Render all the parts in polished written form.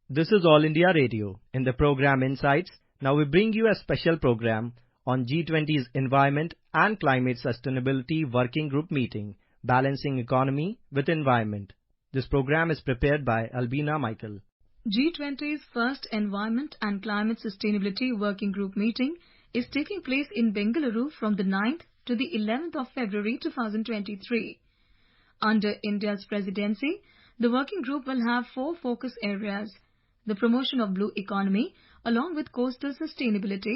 This is All India Radio. In the program Insights, now we bring you a special program on G20's Environment and Climate Sustainability Working Group meeting, Balancing Economy with Environment. This program is prepared by Albina Michael. G20's first Environment and Climate Sustainability Working Group meeting is taking place in Bengaluru from the 9th to the 11th of February 2023. Under India's presidency, the working group will have 4 focus areas: the promotion of blue economy along with coastal sustainability,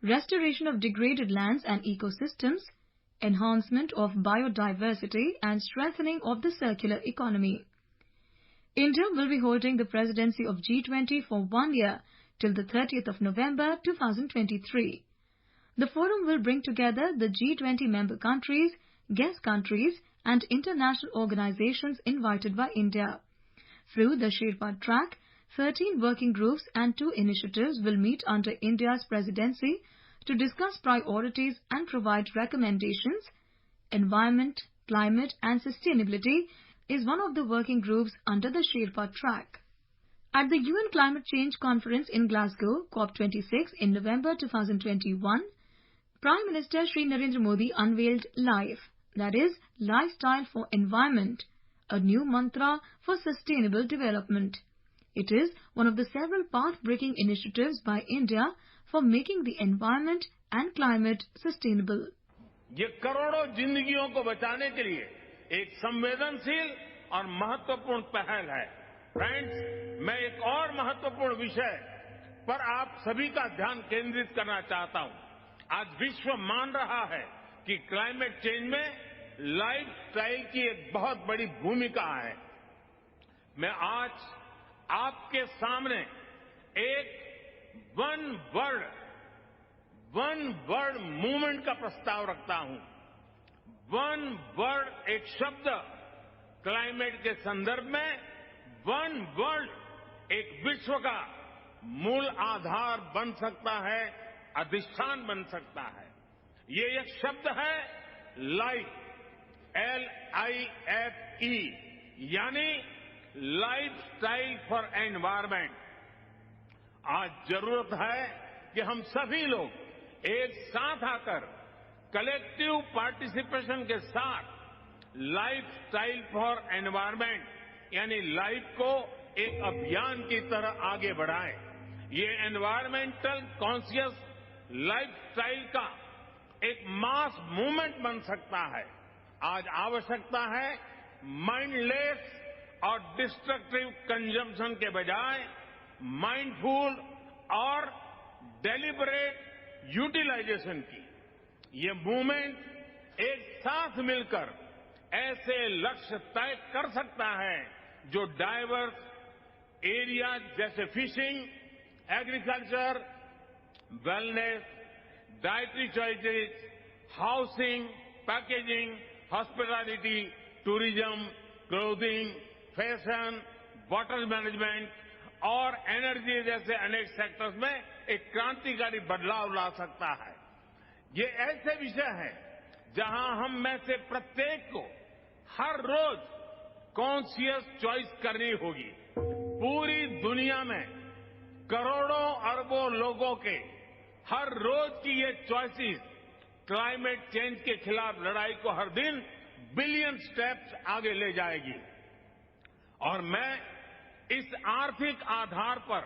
restoration of degraded lands and ecosystems, enhancement of biodiversity and strengthening of the circular economy. India will be holding the presidency of G20 for 1 year till the 30th of November 2023. The forum will bring together the G20 member countries, guest countries and international organizations invited by India. Through the Sherpa track, 13 working groups and 2 initiatives will meet under India's presidency to discuss priorities and provide recommendations. Environment, climate and sustainability is one of the working groups under the Sherpa track. At the UN Climate Change Conference in Glasgow, COP26 in November 2021, Prime Minister Shri Narendra Modi unveiled LIFE, that is, Lifestyle for Environment, a new mantra for sustainable development. It is one of the several path-breaking initiatives by India for making the environment and climate sustainable. ये करोड़ों जिंदगियों को बचाने के लिए एक संवेदनशील और महत्वपूर्ण पहल है। फ्रेंड्स, मैं एक और महत्वपूर्ण विषय पर आप सभी का ध्यान केंद्रित करना चाहता हूं। आज विश्व मान रहा है कि क्लाइमेट चेंज में लाइफस्टाइल की एक बहुत बड़ी भूमिका है। मैं आज आपके सामने एक वन वर्ल्ड मूवमेंट का प्रस्ताव रखता हूं। वन वर्ल्ड एक शब्द क्लाइमेट के संदर्भ में वन वर्ल्ड एक विश्व का मूल आधार बन सकता है, अधिष्ठान बन सकता है। ये एक शब्द है लाइफ, LIFE, यानी लाइफस्टाइल फॉर एनवायरमेंट। आज जरूरत है कि हम सभी लोग एक साथ आकर कलेक्टिव पार्टिसिपेशन के साथ लाइफस्टाइल फॉर एनवायरमेंट यानी लाइफ को एक अभियान की तरह आगे बढ़ाएं। ये एनवायरमेंटल कॉन्शियस लाइफस्टाइल का एक मास मूवमेंट बन सकता है। आज आवश्यकता है माइंडलेस और डिस्ट्रक्टिव कंजम्पशन के बजाय माइंडफुल और डेलिबरेट यूटिलाइजेशन की। ये मूवमेंट एक साथ मिलकर ऐसे लक्ष्य तय कर सकता है जो डाइवर्स एरिया जैसे fishing, agriculture, wellness, dietary choices, housing, packaging, hospitality, tourism, clothing, fashion, water management और एनर्जी जैसे अनेक सेक्टर्स में एक क्रांतिकारी बदलाव ला सकता है। ये ऐसे विषय हैं जहां हम में से प्रत्येक को हर रोज कॉन्शियस चॉइस करनी होगी। पूरी दुनिया में करोड़ों अरबों लोगों के हर रोज की ये चॉइसेस क्लाइमेट चेंज के खिलाफ लड़ाई को हर दिन बिलियन स्टेप्स आगे ले जाएगी। और मैं इस आर्थिक आधार पर,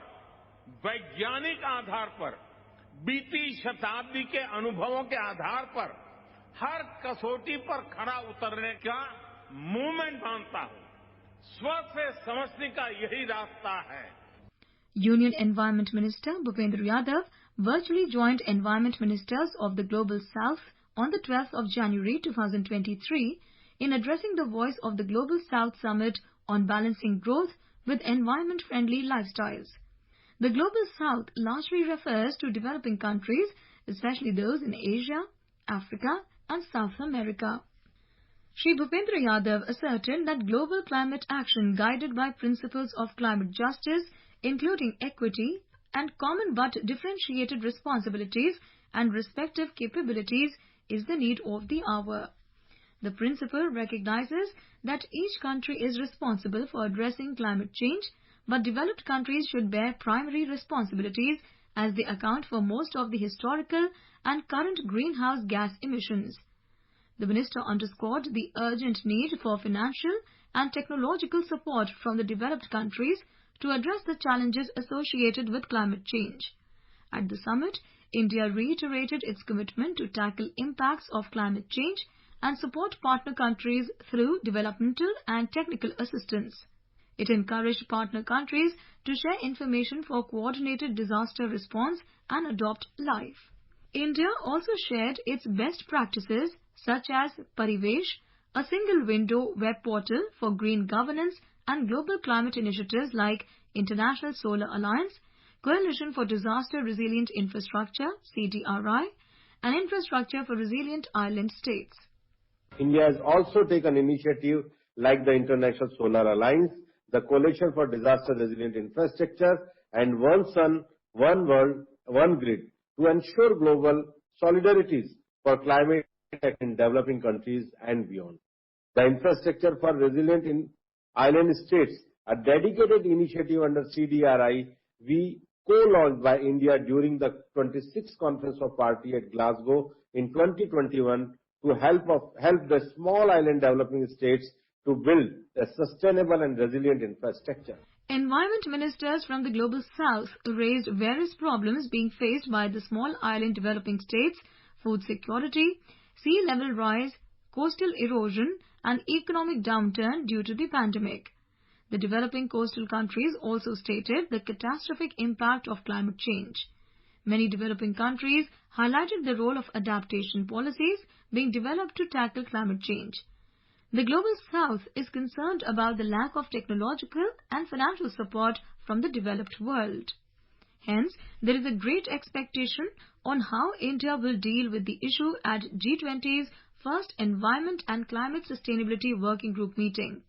वैज्ञानिक आधार पर, बीती शताब्दी के अनुभवों के आधार पर हर कसौटी पर खरा उतरने का मूवमेंट मानता हूं। स्व से समझने का यही रास्ता है। Union Environment Minister Bhupendra Yadav virtually joined Environment Ministers of the Global South on the 12th of January 2023 in addressing the Voice of the Global South Summit on balancing growth with environment-friendly lifestyles. The Global South largely refers to developing countries, especially those in Asia, Africa and South America. Shri Bhupendra Yadav asserted that global climate action guided by principles of climate justice, including equity and common but differentiated responsibilities and respective capabilities, is the need of the hour. The principle recognizes that each country is responsible for addressing climate change, but developed countries should bear primary responsibilities as they account for most of the historical and current greenhouse gas emissions. The Minister underscored the urgent need for financial and technological support from the developed countries to address the challenges associated with climate change. At the summit, India reiterated its commitment to tackle impacts of climate change and support partner countries through developmental and technical assistance. It encouraged partner countries to share information for coordinated disaster response and adopt LIFE. India also shared its best practices such as Parivesh, a single window web portal for green governance and global climate initiatives like International Solar Alliance, Coalition for Disaster Resilient Infrastructure (CDRI), and Infrastructure for Resilient Island States. India has also taken initiative like the International Solar Alliance, the Coalition for Disaster Resilient Infrastructure, and One Sun, One World, One Grid to ensure global solidarities for climate in developing countries and beyond. The Infrastructure for Resilient Island States, a dedicated initiative under CDRI, we co-launched by India during the 26th Conference of Party at Glasgow in 2021 to help the small island developing states to build a sustainable and resilient infrastructure. Environment ministers from the Global South raised various problems being faced by the small island developing states: food security, sea level rise, coastal erosion, and economic downturn due to the pandemic. The developing coastal countries also stated the catastrophic impact of climate change. Many developing countries highlighted the role of adaptation policies being developed to tackle climate change. The Global South is concerned about the lack of technological and financial support from the developed world. Hence, there is a great expectation on how India will deal with the issue at G20's first Environment and Climate Sustainability Working Group meeting.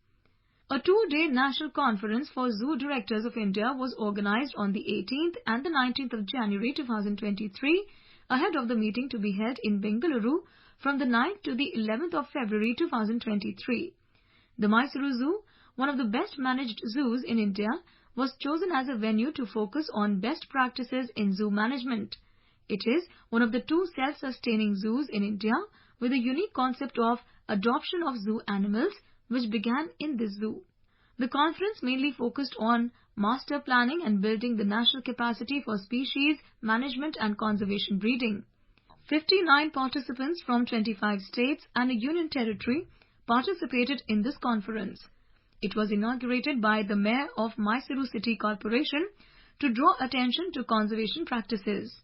A two-day national conference for Zoo Directors of India was organized on the 18th and the 19th of January 2023 ahead of the meeting to be held in Bengaluru from the 9th to the 11th of February 2023. The Mysuru Zoo, one of the best managed zoos in India, was chosen as a venue to focus on best practices in zoo management. It is one of the two self-sustaining zoos in India with a unique concept of adoption of zoo animals which began in this zoo. The conference mainly focused on master planning and building the national capacity for species management and conservation breeding. 59 participants from 25 states and a union territory participated in this conference. It was inaugurated by the Mayor of Mysuru City Corporation to draw attention to conservation practices.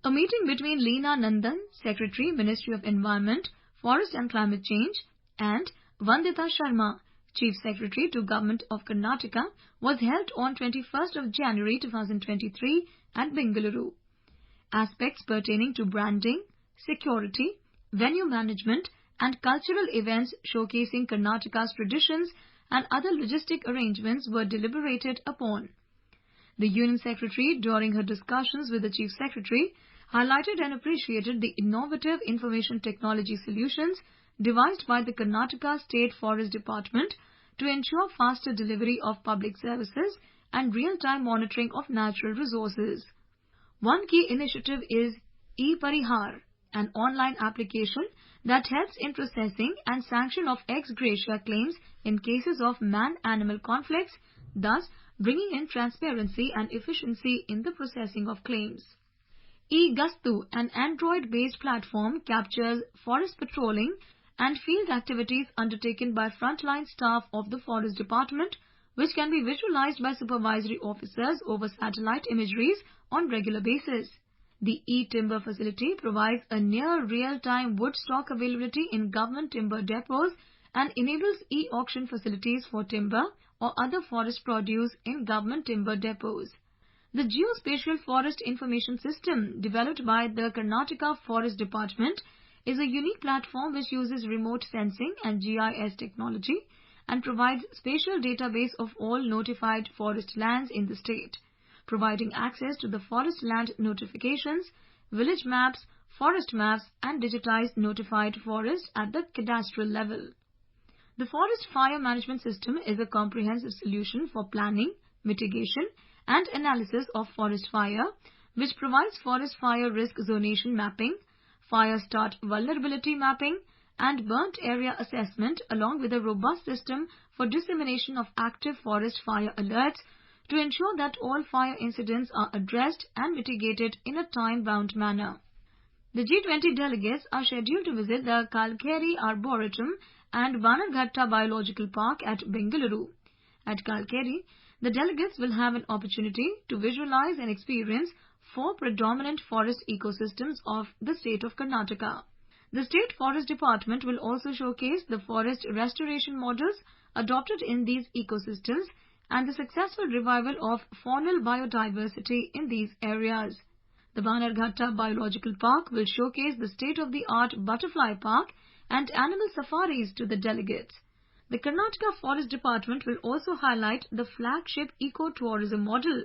A meeting between Leena Nandan, Secretary, Ministry of Environment, Forest and Climate Change, and Vandita Sharma, Chief Secretary to Government of Karnataka, was held on 21st of January 2023 at Bengaluru. Aspects pertaining to branding, security, venue management and cultural events showcasing Karnataka's traditions and other logistic arrangements were deliberated upon. The Union Secretary, during her discussions with the Chief Secretary, highlighted and appreciated the innovative information technology solutions devised by the Karnataka State Forest Department to ensure faster delivery of public services and real-time monitoring of natural resources. One key initiative is e-Parihar, an online application that helps in processing and sanction of ex gratia claims in cases of man-animal conflicts, thus bringing in transparency and efficiency in the processing of claims. E-Gastu, an Android-based platform, captures forest patrolling and field activities undertaken by frontline staff of the Forest Department, which can be visualized by supervisory officers over satellite imageries on regular basis. The e-Timber facility provides a near real-time wood stock availability in government timber depots and enables e-auction facilities for timber or other forest produce in government timber depots. The Geospatial Forest Information System, developed by the Karnataka Forest Department, is a unique platform which uses remote sensing and GIS technology and provides spatial database of all notified forest lands in the state, providing access to the forest land notifications, village maps, forest maps and digitized notified forests at the cadastral level. The Forest Fire Management System is a comprehensive solution for planning, mitigation and analysis of forest fire, which provides forest fire risk zonation mapping, fire start vulnerability mapping, and burnt area assessment, along with a robust system for dissemination of active forest fire alerts to ensure that all fire incidents are addressed and mitigated in a time-bound manner. The G20 delegates are scheduled to visit the Kalkeri Arboretum and Bannerghatta Biological Park at Bengaluru. At Kalkeri, the delegates will have an opportunity to visualize and experience 4 predominant forest ecosystems of the state of Karnataka. The State Forest Department will also showcase the forest restoration models adopted in these ecosystems and the successful revival of faunal biodiversity in these areas. The Bannerghatta Biological Park will showcase the state-of-the-art butterfly park and animal safaris to the delegates. The Karnataka Forest Department will also highlight the flagship eco-tourism model,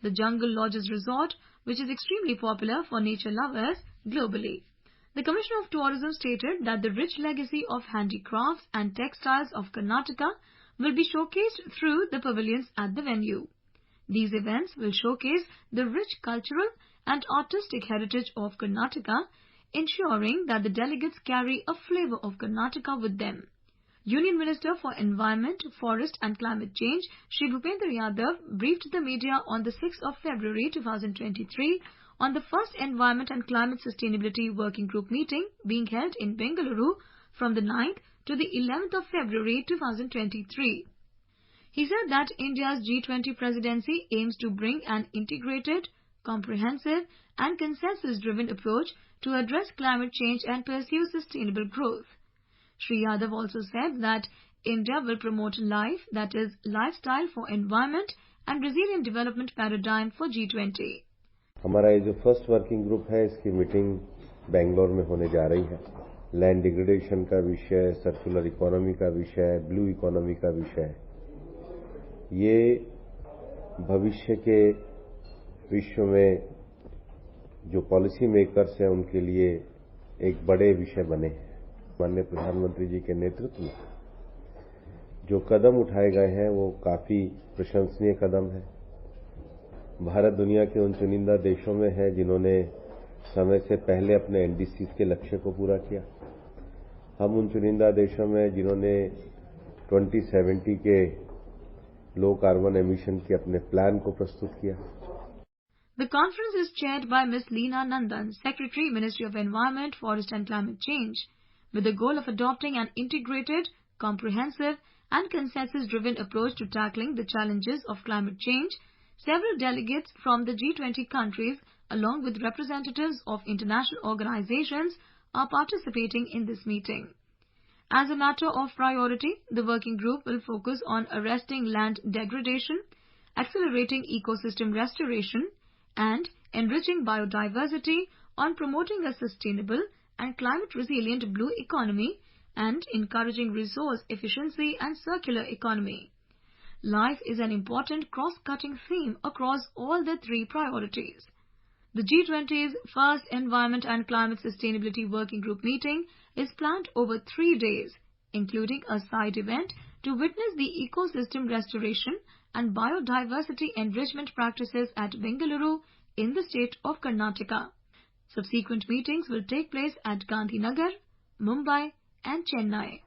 the Jungle Lodges Resort, which is extremely popular for nature lovers globally. The Commissioner of Tourism stated that the rich legacy of handicrafts and textiles of Karnataka will be showcased through the pavilions at the venue. These events will showcase the rich cultural and artistic heritage of Karnataka, ensuring that the delegates carry a flavor of Karnataka with them. Union Minister for Environment, Forest and Climate Change, Shri Bhupendra Yadav, briefed the media on the 6th of February 2023 on the first Environment and Climate Sustainability Working Group meeting being held in Bengaluru from the 9th to the 11th of February 2023. He said that India's G20 presidency aims to bring an integrated, comprehensive and consensus-driven approach to address climate change and pursue sustainable growth. Shri Yadav also said that India will promote life, that is, lifestyle for environment and resilient development paradigm for G20. हमारा ये जो first working group है इसकी meeting Bangalore में होने जा रही है। लैंड डिग्रेडेशन का विषय, सर्कुलर इकोनॉमी का विषय, ब्लू इकोनॉमी का विषय, ये भविष्य के विश्व में जो पॉलिसी मेकर्स हैं उनके लिए एक बड़े विषय बने हैं। माननीय प्रधानमंत्री जी के नेतृत्व में जो कदम उठाए गए हैं वो काफी प्रशंसनीय कदम है। भारत दुनिया के उन चुनिंदा देशों में है जिन्होंने समय से पहले अपने एनडीसीज के लक्ष्य को पूरा किया। हम उन चुनिंदा देशों में जिन्होंने 2070 के लो कार्बन एमिशन के अपने प्लान को प्रस्तुत किया। The conference is chaired by Ms. Leena Nandan, Secretary, Ministry of Environment, Forest and Climate Change, with the goal of adopting an integrated, comprehensive and consensus-driven approach to tackling the challenges of climate change. Several delegates from the G20 countries, along with representatives of international organizations, are participating in this meeting. As a matter of priority, the working group will focus on arresting land degradation, accelerating ecosystem restoration, and enriching biodiversity, on promoting a sustainable and climate-resilient blue economy, and encouraging resource efficiency and circular economy. Life is an important cross-cutting theme across all the 3 priorities. The G20's first Environment and Climate Sustainability Working Group meeting is planned over 3 days, including a side event to witness the ecosystem restoration and biodiversity enrichment practices at Bengaluru in the state of Karnataka. Subsequent meetings will take place at Gandhinagar, Mumbai and Chennai.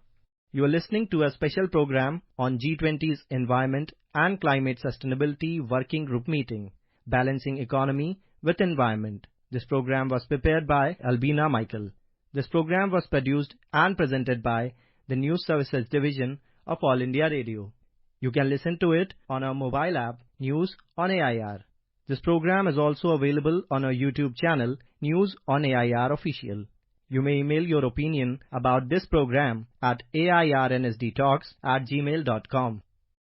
You are listening to a special program on G20's Environment and Climate Sustainability Working Group meeting, Balancing Economy with Environment. This program was prepared by Albina Michael. This program was produced and presented by the News Services Division of All India Radio. You can listen to it on our mobile app, News on AIR. This program is also available on our YouTube channel, News on AIR Official. You may email your opinion about this program at airnsdtalks@gmail.com.